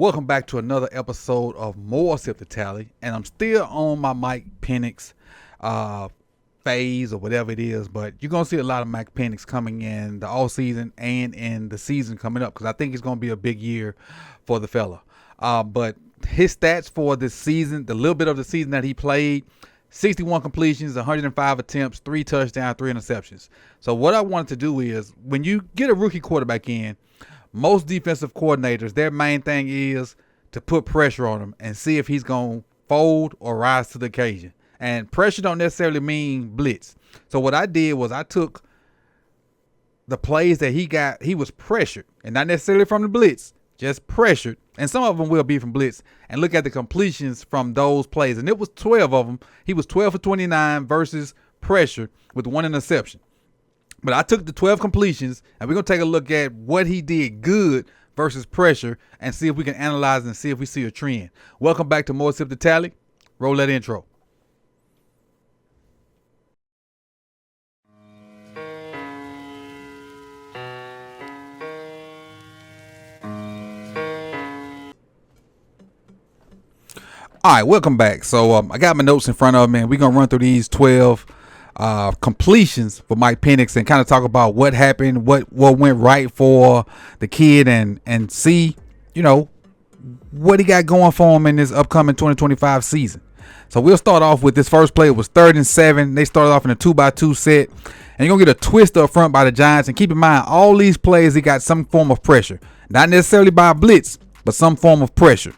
Welcome back to another episode of More Sip the Tally, and I'm still on my Mike Penix phase or whatever it is, but you're going to see a lot of Mike Penix coming in the off season and in the season coming up because I think it's going to be a big year for the fella. But his stats for this season, the little bit of the season that he played, 61 completions, 105 attempts, 3 touchdowns, 3 interceptions. So what I wanted to do is when you get a rookie quarterback in, most defensive coordinators, their main thing is to put pressure on him and see if he's going to fold or rise to the occasion. And pressure don't necessarily mean blitz. So what I did was I took the plays that he was pressured, and not necessarily from the blitz, just pressured. And some of them will be from blitz, and look at the completions from those plays. And it was 12 of them. He was 12 for 29 versus pressure with 1 interception. But I took the 12 completions, and we're going to take a look at what he did good versus pressure and see if we can analyze and see if we see a trend. Welcome back to More Sip the Tally. Roll that intro. All right, welcome back. So I got my notes in front of me, and we're going to run through these 12 completions for Mike Penix and kind of talk about what happened, what went right for the kid, and see, what he got going for him in this upcoming 2025 season. So we'll start off with this first play. It was 3rd and 7. They started off in a 2-by-2 set, and you're going to get a twist up front by the Giants. And keep in mind, all these plays, he got some form of pressure. Not necessarily by a blitz, but some form of pressure.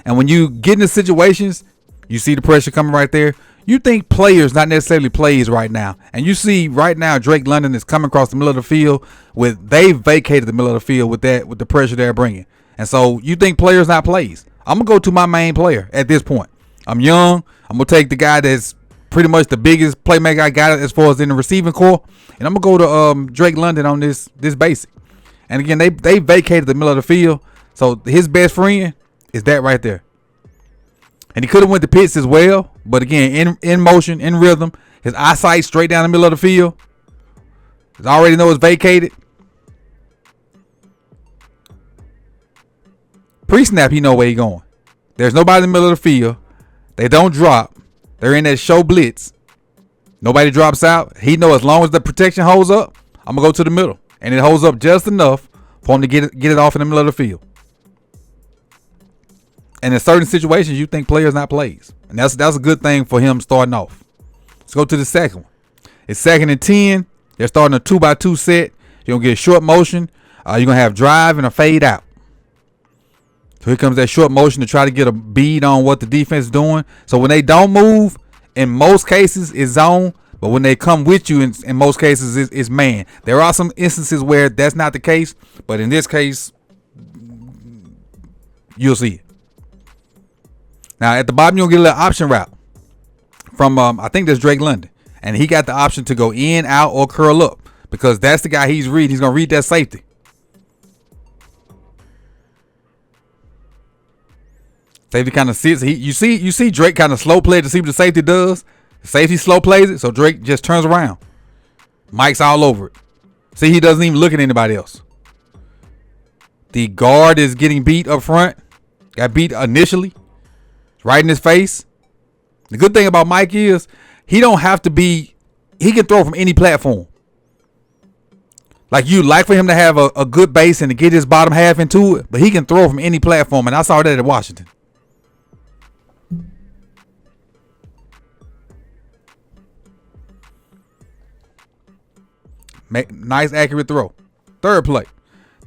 And when you get into situations, you see the pressure coming right there. You think players, not necessarily plays right now. And you see right now Drake London is coming across the middle of the field they've vacated the middle of the field with the pressure they're bringing. And so you think players, not plays. I'm going to go to my main player at this point. I'm young. I'm going to take the guy that's pretty much the biggest playmaker I got as far as in the receiving core. And I'm going to go to Drake London on this basic. And again, they vacated the middle of the field. So his best friend is that right there. And he could have went to Pitts as well, but again, in motion, in rhythm, his eyesight straight down the middle of the field. He already know it's vacated. Pre-snap, he know where he going. There's nobody in the middle of the field. They don't drop. They're in that show blitz. Nobody drops out. He know as long as the protection holds up, I'm gonna go to the middle, and it holds up just enough for him to get it off in the middle of the field. And in certain situations, you think players, not plays. And that's a good thing for him starting off. Let's go to the second one. It's 2nd and 10. They're starting a 2-by-2 set. You're going to get a short motion. You're going to have drive and a fade out. So here comes that short motion to try to get a bead on what the defense is doing. So when they don't move, in most cases, it's zone. But when they come with you, in most cases, it's man. There are some instances where that's not the case. But in this case, you'll see it. Now, at the bottom, you'll get a little option route from, I think that's Drake London. And he got the option to go in, out, or curl up because that's the guy he's reading. He's going to read that safety. Safety kind of sits. You see Drake kind of slow play to see what the safety does. The safety slow plays it, so Drake just turns around. Mike's all over it. See, he doesn't even look at anybody else. The guard is getting beat up front. Got beat initially. Right in his face. The good thing about Mike is he don't have to he can throw from any platform. Like you'd like for him to have a good base and to get his bottom half into it, but he can throw from any platform, and I saw that at Washington. Nice accurate throw. Third play.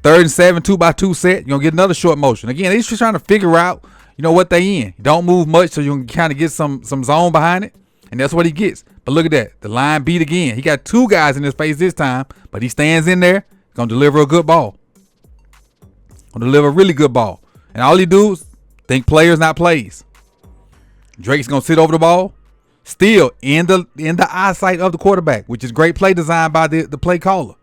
3rd and 7, 2-by-2 set. You're going to get another short motion. Again, they're just trying to figure out what they in. Don't move much so you can kind of get some zone behind it. And that's what he gets. But look at that. The line beat again. He got 2 guys in his face this time, but he stands in there. Going to deliver a good ball. Going to deliver a really good ball. And all he do is think players, not plays. Drake's going to sit over the ball. Still in the eyesight of the quarterback, which is great play design by the play caller.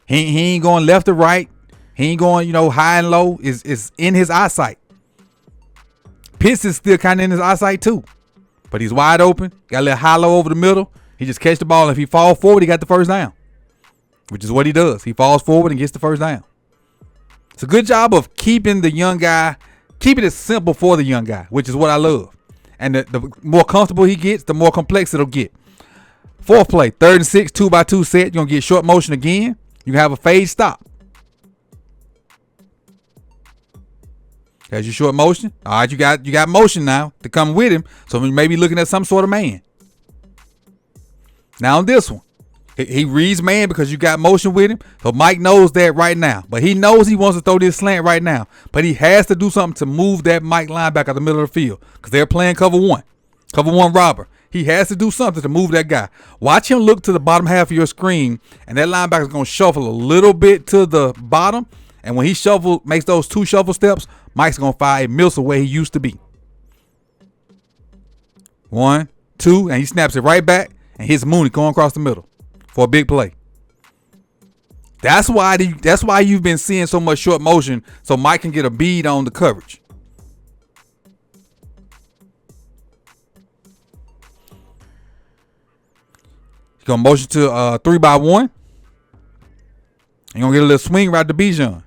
He ain't going left or right. He ain't going, high and low. Is in his eyesight. Pitts is still kind of in his eyesight too. But he's wide open. Got a little hollow over the middle. He just catch the ball. And if he falls forward, he got the first down. Which is what he does. He falls forward and gets the first down. It's a good job of keeping the young guy, keeping it simple for the young guy, which is what I love. And the more comfortable he gets, the more complex it'll get. Fourth play, 3rd and 6, 2x2 set. You're going to get short motion again. You have a fade stop. There's your short motion. All right, you got motion now to come with him. So you may be looking at some sort of man. Now on this one, he reads man because you got motion with him. So Mike knows that right now. But he knows he wants to throw this slant right now. But he has to do something to move that Mike linebacker out the middle of the field because they're playing cover one. Cover one robber. He has to do something to move that guy. Watch him look to the bottom half of your screen, and that linebacker is going to shuffle a little bit to the bottom. And when he makes those 2 shuffle steps, Mike's going to fire a missile where he used to be. 1, 2, and he snaps it right back and hits Mooney going across the middle for a big play. That's why you've been seeing so much short motion, so Mike can get a bead on the coverage. He's going to motion to 3x1. You're going to get a little swing right to Bijan.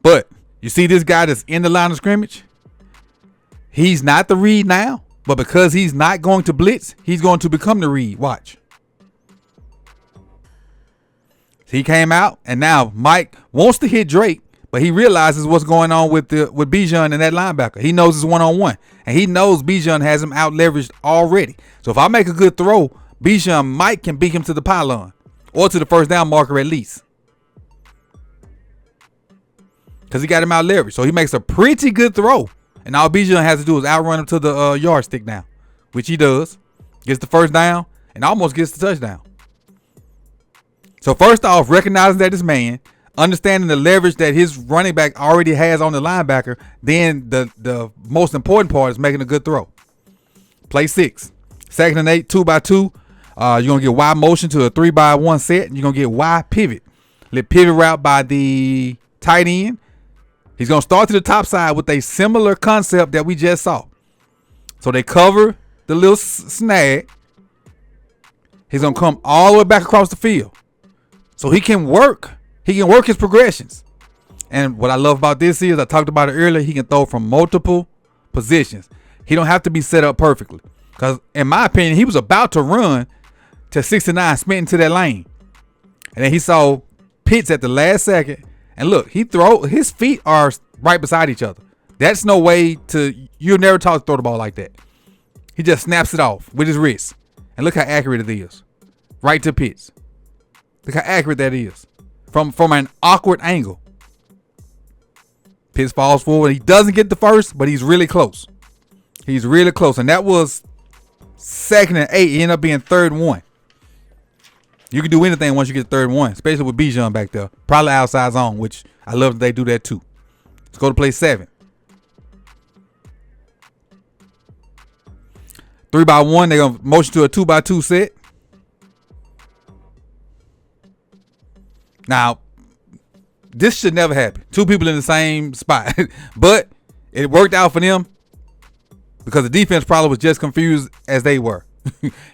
But you see this guy that's in the line of scrimmage? He's not the read now, but because he's not going to blitz, he's going to become the read. Watch. He came out, and now Mike wants to hit Drake, but he realizes what's going on with Bijan and that linebacker. He knows it's one-on-one, and he knows Bijan has him out-leveraged already. So if I make a good throw, Mike can beat him to the pylon or to the first down marker at least. Because he got him out leveraged. So he makes a pretty good throw. And all Bijan has to do is outrun him to the yardstick now, which he does. Gets the first down and almost gets the touchdown. So first off, recognizing that this man, understanding the leverage that his running back already has on the linebacker, then the most important part is making a good throw. Play 6. 2nd and 8, 2x2. You're going to get Y motion to a 3x1 set. And you're going to get Y pivot. Pivot route by the tight end. He's going to start to the top side with a similar concept that we just saw. So they cover the little snag. He's going to come all the way back across the field. So he can work. He can work his progressions. And what I love about this is, I talked about it earlier, he can throw from multiple positions. He don't have to be set up perfectly. Because in my opinion, he was about to run to 69, spin into that lane. And then he saw Pitts at the last second. And look, his feet are right beside each other. That's no way you'll never talk to throw the ball like that. He just snaps it off with his wrist. And look how accurate it is. Right to Pitts. Look how accurate that is. From an awkward angle. Pitts falls forward. He doesn't get the first, but he's really close. He's really close. And that was 2nd and 8. It ended up being 3rd and 1. You can do anything once you get 3rd and 1, especially with Bijan back there. Probably outside zone, which I love that they do that too. Let's go to play 7. 3x1. They're going to motion to a 2x2 set. Now, this should never happen. 2 people in the same spot. But it worked out for them because the defense probably was just confused as they were.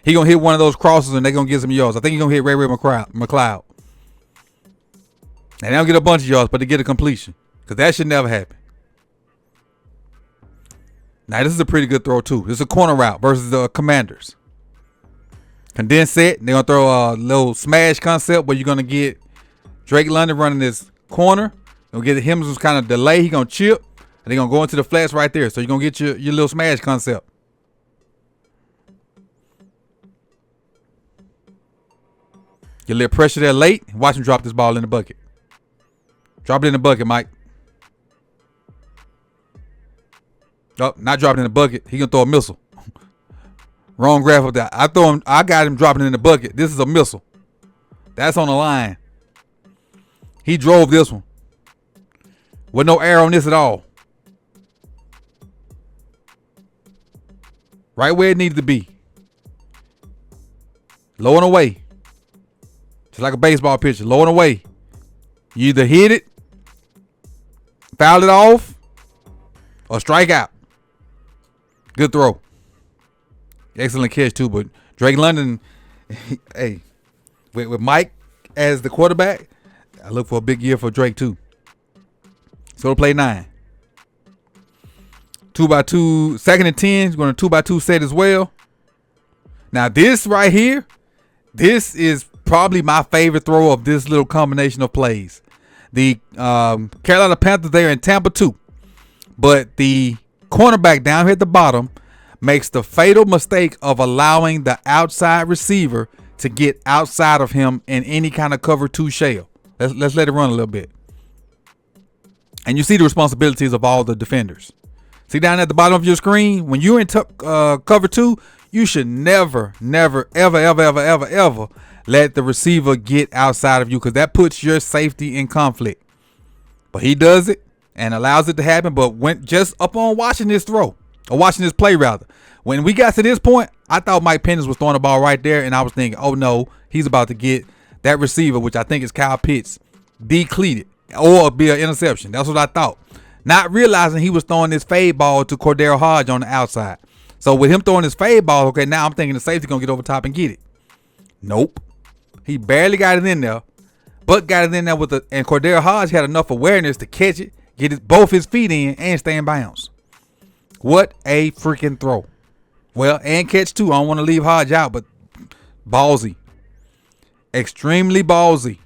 He going to hit one of those crosses and they're going to get some yards. I think he's going to hit Ray McLeod. And they don't get a bunch of yards, but they get a completion. Because that should never happen. Now, this is a pretty good throw, too. This is a corner route versus the Commanders. Condensed set. They're going to throw a little smash concept where you're going to get Drake London running this corner. You're going to get him some kind of delay. He's going to chip. And they're going to go into the flats right there. So you're going to get your little smash concept. Get a little pressure there late. Watch him drop this ball in the bucket. Drop it in the bucket, Mike. Oh, not dropping in the bucket. He gonna throw a missile. Wrong graph up there. I got him dropping in the bucket. This is a missile. That's on the line. He drove this one. With no air on this at all. Right where it needed to be. Low and away. Just like a baseball pitcher. Low and away. You either hit it, foul it off, or strike out. Good throw. Excellent catch, too. But Drake London, hey, with Mike as the quarterback, I look for a big year for Drake, too. go to play 9. 2x2, 2nd and 10. He's going to 2x2 set as well. Now this right here, this is probably my favorite throw of this little combination of plays. The Carolina Panthers, they're in Tampa 2. But the cornerback down here at the bottom makes the fatal mistake of allowing the outside receiver to get outside of him in any kind of cover 2 shell. Let's let it run a little bit. And you see the responsibilities of all the defenders. See down at the bottom of your screen, when you're in cover 2, you should never, ever let the receiver get outside of you, because that puts your safety in conflict. But he does it and allows it to happen. But when just upon watching this throw, or watching this play rather, when we got to this point, I thought Mike Penix was throwing the ball right there, and I was thinking, oh no, he's about to get that receiver, which I think is Kyle Pitts, decleated or be an interception. That's what I thought. Not realizing he was throwing this fade ball to Cordero Hodge on the outside. So with him throwing his fade ball, okay, now I'm thinking the safety gonna get over top and get it. Nope. He barely got it in there, but got it in there and Cordero Hodge had enough awareness to catch it, get both his feet in, and stay in bounds. What a freaking throw. Well, and catch too. I don't want to leave Hodge out, but ballsy. Extremely ballsy.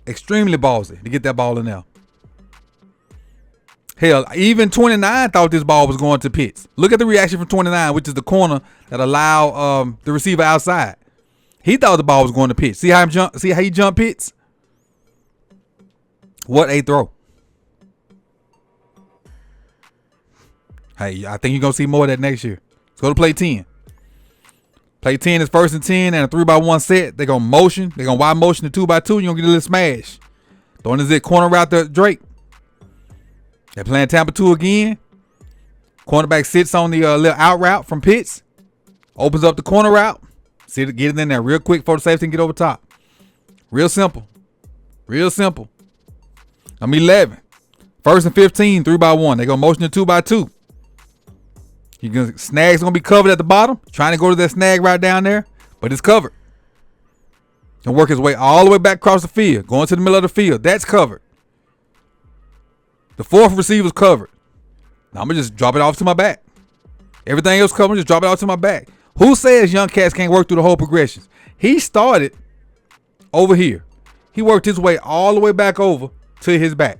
Extremely ballsy to get that ball in there. Hell, even 29 thought this ball was going to Pitts. Look at the reaction from 29, which is the corner that allowed the receiver outside. He thought the ball was going to Pitts. See how he jumped Pitts? What a throw. Hey, I think you're going to see more of that next year. Let's go to play 10. Play 10 is 1st and 10 and a 3x1 set. They're going to motion. They're going to wide motion to 2x2. You're going to get a little smash. Throwing this corner route to Drake. They're playing Tampa 2 again. Cornerback sits on the little out route from Pitts. Opens up the corner route. See it, get it in there real quick for the safety and get over top. Real simple. Real simple. 11. 1st and 15, 3x1. They're going to motion to 2x2. Snag's going to be covered at the bottom. Trying to go to that snag right down there. But it's covered. And work his way all the way back across the field. Going to the middle of the field. That's covered. The 4th receiver's covered. Now I'm going to just drop it off to my back. Everything else covered, just drop it off to my back. Who says young cats can't work through the whole progressions? He started over here. He worked his way all the way back over to his back.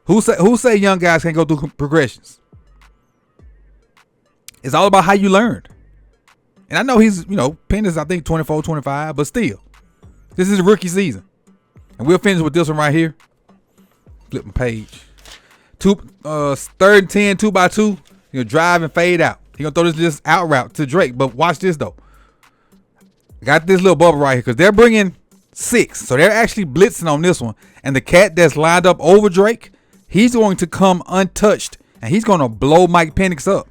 Who say young guys can't go through progressions? It's all about how you learned. And I know he's, Penn is, I think, 24, 25, but still. This is a rookie season. And we'll finish with this one right here. Flip my page. 3rd and 10, 2x2. Drive and fade out. He's going to throw this out route to Drake. But watch this, though. Got this little bubble right here because they're bringing 6. So they're actually blitzing on this one. And the cat that's lined up over Drake, he's going to come untouched. And he's going to blow Mike Penix up.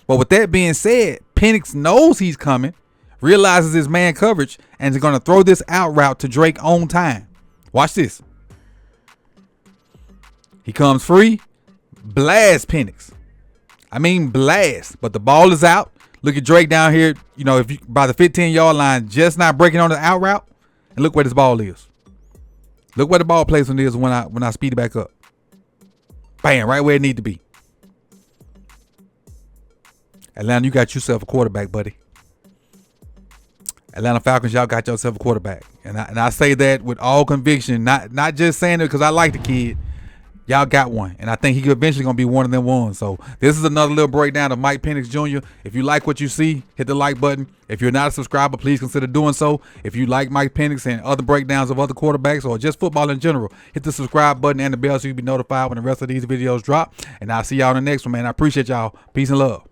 But with that being said, Penix knows he's coming, realizes his man coverage, and is going to throw this out route to Drake on time. Watch this. He comes free. Blast Penix. I mean blast. But the ball is out. Look at Drake down here, if you by the 15-yard line, just not breaking on the out route. And look where this ball is. Look where the ball placement is when I speed it back up. Bam, right where it need to be. Atlanta, you got yourself a quarterback, buddy. Atlanta Falcons, y'all got yourself a quarterback. And I say that with all conviction, not just saying it because I like the kid. Y'all got one. And I think he eventually going to be one of them ones. So this is another little breakdown of Mike Penix Jr. If you like what you see, hit the like button. If you're not a subscriber, please consider doing so. If you like Mike Penix and other breakdowns of other quarterbacks or just football in general, hit the subscribe button and the bell so you'll be notified when the rest of these videos drop. And I'll see y'all in the next one, man. I appreciate y'all. Peace and love.